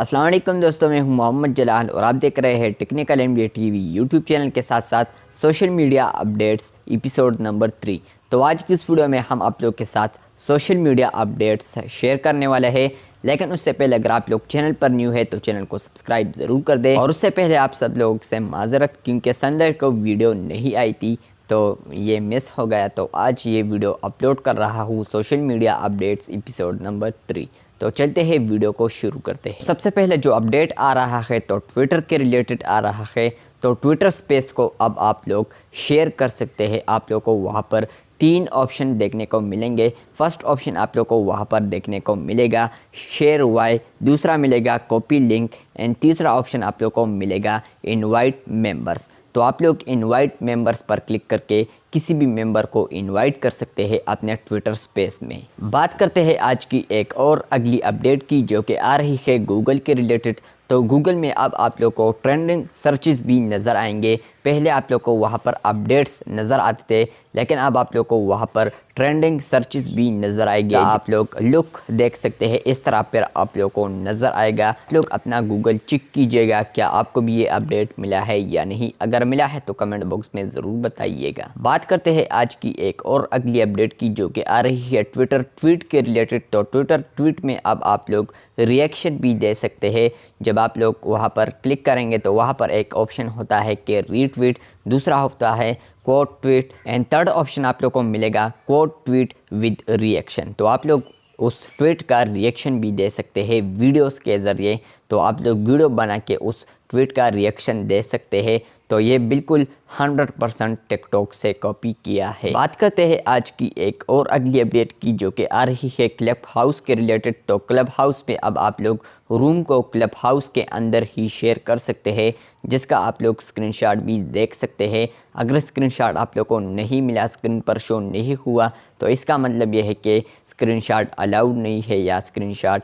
السلام علیکم دوستوں، میں ہوں محمد جلال اور آپ دیکھ رہے ہیں technical MBA TV YouTube channel کے ساتھ ساتھ social media updates episode number 3۔ تو آج کی اس ویڈیو میں ہم آپ لوگ کے ساتھ سوشل میڈیا اپڈیٹس شیئر کرنے والے ہیں، لیکن اس سے پہلے اگر آپ لوگ چینل پر نیو ہے تو چینل کو سبسکرائب ضرور کر دیں۔ اور اس سے پہلے آپ سب لوگ سے معذرت، کیونکہ سنڈے کو ویڈیو نہیں آئی تھی تو یہ مس ہو گیا، تو آج یہ ویڈیو اپلوڈ کر رہا ہوں social media updates episode number 3۔ تو چلتے ہیں ویڈیو کو شروع کرتے ہیں۔ سب سے پہلے جو اپڈیٹ آ رہا ہے تو ٹویٹر کے ریلیٹڈ آ رہا ہے، تو ٹویٹر سپیس کو اب آپ لوگ شیئر کر سکتے ہیں۔ آپ لوگ کو وہاں پر 3 آپشن دیکھنے کو ملیں گے۔ فرسٹ آپشن آپ لوگ کو وہاں پر دیکھنے کو ملے گا شیئر وائی، دوسرا ملے گا کاپی لنک، اینڈ تیسرا آپشن آپ لوگ کو ملے گا انوائٹ ممبرس۔ تو آپ لوگ انوائٹ ممبرس پر کلک کر کے کسی بھی ممبر کو انوائٹ کر سکتے ہیں اپنے ٹویٹر سپیس میں۔ بات کرتے ہیں آج کی ایک اور اگلی اپڈیٹ کی، جو کہ آ رہی ہے گوگل کے ریلیٹڈ۔ تو گوگل میں اب آپ لوگ کو ٹرینڈنگ سرچز بھی نظر آئیں گے۔ پہلے آپ لوگ کو وہاں پر اپڈیٹس نظر آتے تھے، لیکن اب آپ لوگ کو وہاں پر ٹرینڈنگ سرچز بھی نظر آئے گی۔ آپ لوگ لک دیکھ سکتے ہیں، اس طرح پر آپ لوگ کو نظر آئے گا۔ آپ لوگ اپنا گوگل چیک کیجئے گا کیا آپ کو بھی یہ اپڈیٹ ملا ہے یا نہیں۔ اگر ملا ہے تو کمنٹ باکس میں ضرور بتائیے گا۔ بات کرتے ہیں آج کی ایک اور اگلی اپڈیٹ کی، جو کہ آ رہی ہے ٹویٹر ٹویٹ کے ریلیٹڈ۔ تو ٹویٹر ٹویٹ میں اب آپ لوگ ریئیکشن بھی دے سکتے ہیں۔ جب آپ لوگ وہاں پر کلک کریں گے تو وہاں پر ایک آپشن ہوتا ہے کہ ری ٹویٹ، دوسرا ہوتا ہے کوٹ ٹویٹ، اینڈ تھرڈ آپشن آپ لوگ کو ملے گا کوٹ ٹویٹ ود ریئیکشن۔ تو آپ لوگ اس ٹویٹ کا ریئیکشن بھی دے سکتے ہیں ویڈیوز کے ذریعے۔ تو آپ لوگ ویڈیو بنا کے اس ٹویٹ کا ریئیکشن دے سکتے ہیں۔ تو یہ بالکل 100% ٹک ٹاک سے کاپی کیا ہے۔ بات کرتے ہیں آج کی ایک اور اگلی اپڈیٹ کی، جو کہ آ رہی ہے کلب ہاؤس کے ریلیٹڈ۔ تو کلب ہاؤس میں اب آپ لوگ روم کو کلب ہاؤس کے اندر ہی شیئر کر سکتے ہیں، جس کا آپ لوگ اسکرین شاٹ بھی دیکھ سکتے ہیں۔ اگر اسکرین شاٹ آپ لوگ کو نہیں ملا، اسکرین پر شو نہیں ہوا، تو اس کا مطلب یہ ہے کہ اسکرین شاٹ الاؤڈ نہیں ہے، یا اسکرین شاٹ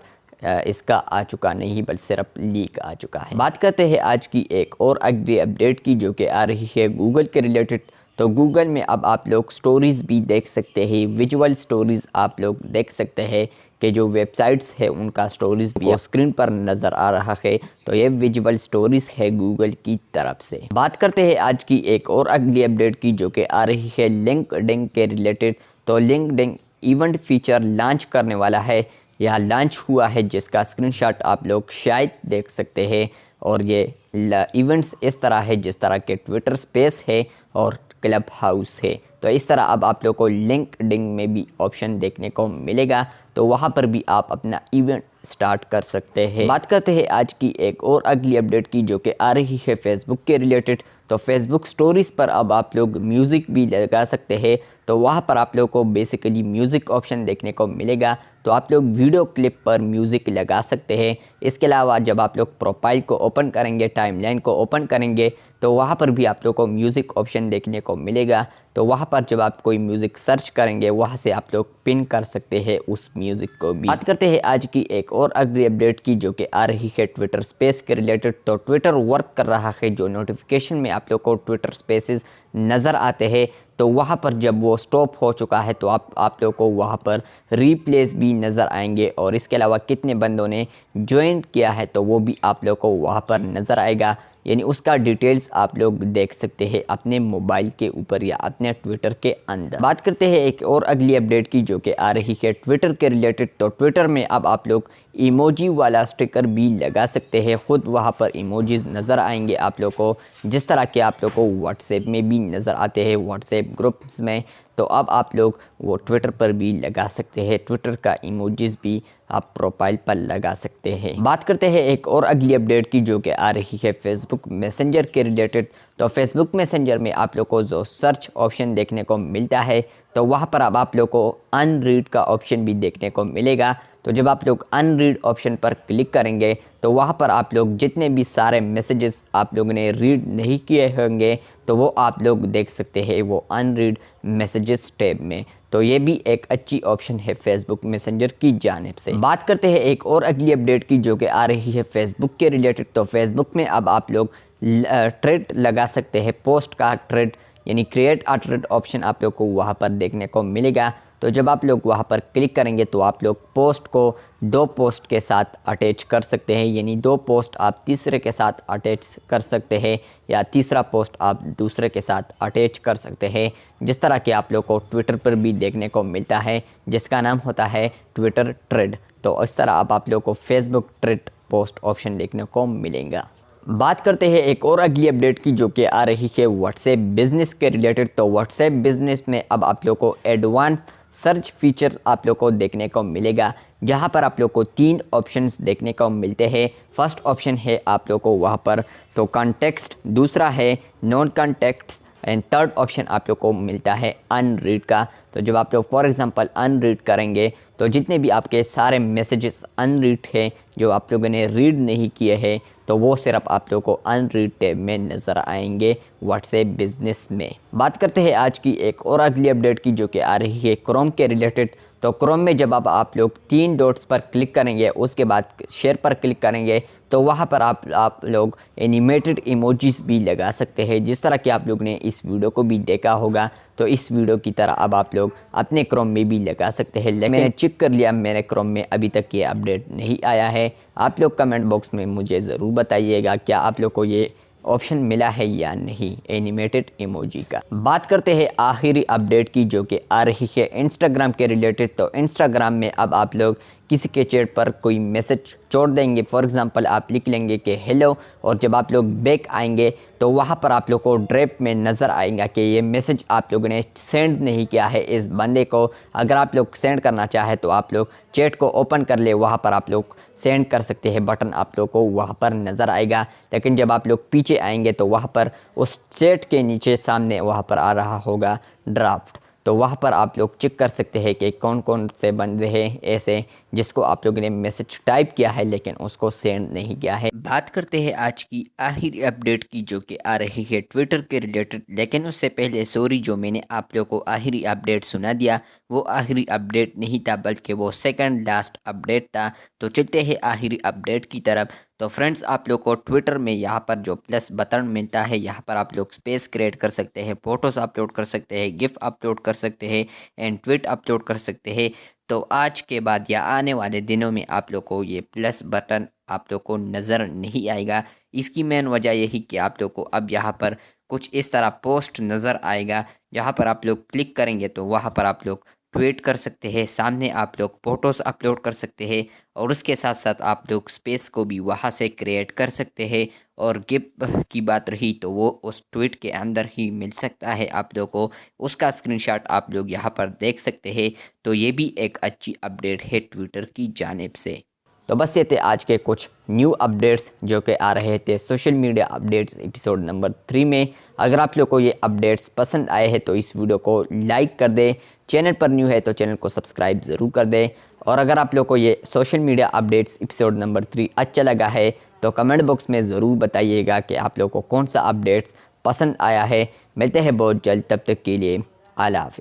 اس کا آ چکا نہیں، بلکہ صرف لیک آ چکا ہے۔ بات کرتے ہیں آج کی ایک اور اگلی اپڈیٹ کی، جو کہ آ رہی ہے گوگل کے ریلیٹڈ۔ تو گوگل میں اب آپ لوگ سٹوریز بھی دیکھ سکتے ہیں، ویژول سٹوریز آپ لوگ دیکھ سکتے ہیں کہ جو ویب سائٹس ہے ان کا سٹوریز بھی اسکرین پر نظر آ رہا ہے۔ تو یہ ویژول سٹوریز ہے گوگل کی طرف سے۔ بات کرتے ہیں آج کی ایک اور اگلی اپڈیٹ کی، جو کہ آ رہی ہے لنکڈ ان کے ریلیٹڈ۔ تو لنکڈ ان ایونٹ فیچر لانچ کرنے والا ہے، یا لانچ ہوا ہے، جس کا اسکرین شاٹ آپ لوگ شاید دیکھ سکتے ہیں۔ اور یہ ایونٹس اس طرح ہے جس طرح کے ٹویٹر سپیس ہے اور کلب ہاؤس ہے۔ تو اس طرح اب آپ لوگ کو لنکڈ ان میں بھی آپشن دیکھنے کو ملے گا، تو وہاں پر بھی آپ اپنا ایونٹ سٹارٹ کر سکتے ہیں۔ بات کرتے ہیں آج کی ایک اور اگلی اپڈیٹ کی، جو کہ آ رہی ہے فیس بک کے ریلیٹڈ۔ تو فیس بک سٹوریز پر اب آپ لوگ میوزک بھی لگا سکتے ہیں۔ تو وہاں پر آپ لوگ کو بیسیکلی میوزک آپشن دیکھنے کو ملے گا، تو آپ لوگ ویڈیو کلپ پر میوزک لگا سکتے ہیں۔ اس کے علاوہ جب آپ لوگ پروفائل کو اوپن کریں گے، ٹائم لائن کو اوپن کریں گے، تو وہاں پر بھی آپ لوگ کو میوزک آپشن دیکھنے کو ملے گا۔ تو وہاں پر جب آپ کوئی میوزک سرچ کریں گے، وہاں سے آپ لوگ پن کر سکتے ہیں اس میوزک کو بھی۔ بات کرتے ہیں آج کی ایک اور اگلی اپڈیٹ کی، جو کہ آ رہی ہے ٹویٹر سپیس کے ریلیٹڈ۔ تو ٹویٹر ورک کر رہا ہے، جو نوٹیفیکیشن میں آپ لوگ کو ٹویٹر سپیسز نظر آتے ہیں، تو وہاں پر جب وہ سٹاپ ہو چکا ہے تو آپ لوگ کو وہاں پر ریپلیس بھی نظر آئیں گے، اور اس کے علاوہ کتنے بندوں نے جوائن کیا ہے تو وہ بھی آپ لوگ کو وہاں پر نظر آئے گا، یعنی اس کا ڈیٹیلز آپ لوگ دیکھ سکتے ہیں اپنے موبائل کے اوپر یا اپنے ٹویٹر کے اندر۔ بات کرتے ہیں ایک اور اگلی اپڈیٹ کی، جو کہ آ رہی ہے ٹویٹر کے ریلیٹڈ۔ تو ٹویٹر میں اب آپ لوگ ایموجی والا سٹیکر بھی لگا سکتے ہیں، خود وہاں پر ایموجیز نظر آئیں گے آپ لوگ کو، جس طرح کہ آپ لوگ کو واٹس ایپ میں بھی نظر آتے ہیں، واٹس ایپ گروپس میں۔ تو اب آپ لوگ وہ ٹویٹر پر بھی لگا سکتے ہیں، ٹویٹر کا ایموجیز بھی آپ پروفائل پر لگا سکتے ہیں۔ بات کرتے ہیں ایک اور اگلی اپڈیٹ کی، جو کہ آ رہی ہے فیس بک میسنجر کے ریلیٹڈ۔ تو فیس بک میسنجر میں آپ لوگ کو جو سرچ آپشن دیکھنے کو ملتا ہے، تو وہاں پر اب آپ لوگ کو ان ریڈ کا آپشن بھی دیکھنے کو ملے گا۔ تو جب آپ لوگ ان ریڈ آپشن پر کلک کریں گے تو وہاں پر آپ لوگ جتنے بھی سارے میسیجز آپ لوگوں نے ریڈ نہیں کیے ہوں گے تو وہ آپ لوگ دیکھ سکتے ہیں وہ ان ریڈ میسیجز ٹیب میں۔ تو یہ بھی ایک اچھی آپشن ہے فیس بک میسنجر کی جانب سے۔ بات کرتے ہیں ایک اور اگلی اپڈیٹ کی، جو کہ آ رہی ہے فیس بک کے ریلیٹڈ۔ تو فیس بک میں اب آپ لوگ ٹریڈ لگا سکتے ہیں، پوسٹ کا ٹریڈ، یعنی کریٹ ا ٹریڈ آپشن آپ لوگ کو وہاں پر دیکھنے کو ملے گا۔ تو جب آپ لوگ وہاں پر کلک کریں گے تو آپ لوگ پوسٹ کو 2 پوسٹ کے ساتھ اٹیچ کر سکتے ہیں، یعنی 2 پوسٹ آپ تیسرے کے ساتھ اٹیچ کر سکتے ہیں یا تیسرا پوسٹ آپ دوسرے کے ساتھ اٹیچ کر سکتے ہیں، جس طرح کہ آپ لوگ کو ٹویٹر پر بھی دیکھنے کو ملتا ہے جس کا نام ہوتا ہے ٹویٹر تھریڈ۔ تو اس طرح اب آپ لوگ کو فیس بک تھریڈ پوسٹ آپشن دیکھنے کو ملے گا۔ بات کرتے ہیں ایک اور اگلی اپڈیٹ کی جو کہ آ رہی ہے واٹس ایپ بزنس کے ریلیٹڈ۔ تو واٹس ایپ بزنس میں اب آپ لوگ کو ایڈوانس سرچ فیچر آپ لوگ کو دیکھنے کو ملے گا، جہاں پر آپ لوگ کو 3 آپشنز دیکھنے کو ملتے ہیں۔ فرسٹ آپشن ہے آپ لوگ کو وہاں پر تو کانٹیکسٹ، دوسرا ہے naan contacts, and third option آپ لوگ کو ملتا ہے ان ریڈ کا۔ تو جب آپ لوگ فار ایگزامپل ان ریڈ کریں گے تو جتنے بھی آپ کے سارے میسیجز ان ریڈ ہیں جو آپ لوگوں نے ریڈ نہیں کیے ہیں تو وہ صرف آپ لوگ کو ان ریڈ ٹیب میں نظر آئیں گے واٹس ایپ بزنس میں۔ بات کرتے ہیں آج کی ایک اور اگلی اپڈیٹ کی جو کہ آ رہی ہے کروم کے ریلیٹڈ۔ تو کروم میں جب آپ لوگ 3 ڈاٹس پر کلک کریں گے، اس کے بعد شیئر پر کلک کریں گے تو وہاں پر آپ لوگ اینیمیٹڈ ایموجیز بھی لگا سکتے ہیں، جس طرح کہ آپ لوگ نے اس ویڈیو کو بھی دیکھا ہوگا۔ تو اس ویڈیو کی طرح اب آپ لوگ اپنے کروم میں بھی لگا سکتے ہیں، لیکن میں نے چیک کر لیا میرے کروم میں ابھی تک یہ اپڈیٹ نہیں آیا ہے۔ آپ لوگ کمنٹ باکس میں مجھے ضرور بتائیے گا کیا آپ لوگ کو یہ آپشن ملا ہے یا نہیں اینیمیٹڈ ایموجی کا۔ بات کرتے ہیں آخری اپڈیٹ کی جو کہ آ رہی ہے انسٹاگرام کے ریلیٹڈ۔ تو انسٹاگرام میں اب آپ لوگ کسی کے چیٹ پر کوئی میسج چھوڑ دیں گے، فار ایگزامپل آپ لکھ لیں گے کہ ہیلو، اور جب آپ لوگ بیک آئیں گے تو وہاں پر آپ لوگ کو ڈریپ میں نظر آئے گا کہ یہ میسج آپ لوگوں نے سینڈ نہیں کیا ہے اس بندے کو۔ اگر آپ لوگ سینڈ کرنا چاہے تو آپ لوگ چیٹ کو اوپن کر لے، وہاں پر آپ لوگ سینڈ کر سکتے ہیں، بٹن آپ لوگ کو وہاں پر نظر آئے گا۔ لیکن جب آپ لوگ پیچھے آئیں گے تو وہاں پر اس چیٹ کے نیچے سامنے وہاں پر آ رہا ہوگا ڈرافٹ، تو وہاں پر آپ لوگ چیک کر سکتے ہیں کہ کون کون سے بندے ہیں ایسے جس کو آپ لوگوں نے میسج ٹائپ کیا ہے لیکن اس کو سینڈ نہیں کیا ہے۔ بات کرتے ہیں آج کی آخری اپڈیٹ کی جو کہ آ رہی ہے ٹویٹر کے ریلیٹڈ، لیکن اس سے پہلے سوری جو میں نے آپ لوگ کو آخری اپڈیٹ سنا دیا، وہ آخری اپڈیٹ نہیں تھا بلکہ وہ سیکنڈ لاسٹ اپڈیٹ تھا۔ تو چلتے ہیں آخری اپڈیٹ کی طرف۔ تو فرینڈز آپ لوگ کو ٹویٹر میں یہاں پر جو پلس بٹن ملتا ہے، یہاں پر آپ لوگ سپیس کریٹ کر سکتے ہیں، فوٹوز اپلوڈ کر سکتے ہیں، گف اپلوڈ کر سکتے ہیں، اینڈ ٹویٹ اپلوڈ کر سکتے ہیں۔ تو آج کے بعد یا آنے والے دنوں میں آپ لوگ کو یہ پلس بٹن آپ لوگ کو نظر نہیں آئے گا۔ اس کی مین وجہ یہی کہ آپ لوگ کو اب یہاں پر کچھ اس طرح پوسٹ نظر آئے گا، جہاں پر آپ لوگ کلک کریں گے تو وہاں پر آپ لوگ ٹویٹ کر سکتے ہیں، سامنے آپ لوگ فوٹوز اپلوڈ کر سکتے ہیں، اور اس کے ساتھ ساتھ آپ لوگ سپیس کو بھی وہاں سے کریٹ کر سکتے ہیں۔ اور گپ کی بات رہی تو وہ اس ٹویٹ کے اندر ہی مل سکتا ہے آپ لوگ کو، اس کا اسکرین شاٹ آپ لوگ یہاں پر دیکھ سکتے ہیں۔ تو یہ بھی ایک اچھی اپڈیٹ ہے ٹویٹر کی جانب سے۔ تو بس یہ تھے آج کے کچھ نیو اپڈیٹس جو کہ آ رہے تھے social media updates episode number 3 میں۔ اگر آپ لوگ کو یہ اپڈیٹس پسند آئے ہیں تو اس ویڈیو کو لائک کر دیں، چینل پر نیو ہے تو چینل کو سبسکرائب ضرور کر دیں، اور اگر آپ لوگ کو یہ social media updates episode number 3 اچھا لگا ہے تو کمنٹ باکس میں ضرور بتائیے گا کہ آپ لوگ کو کون سا اپڈیٹس پسند آیا ہے۔ ملتے ہیں بہت جلد، تب تک کے لیے اللہ حافظ۔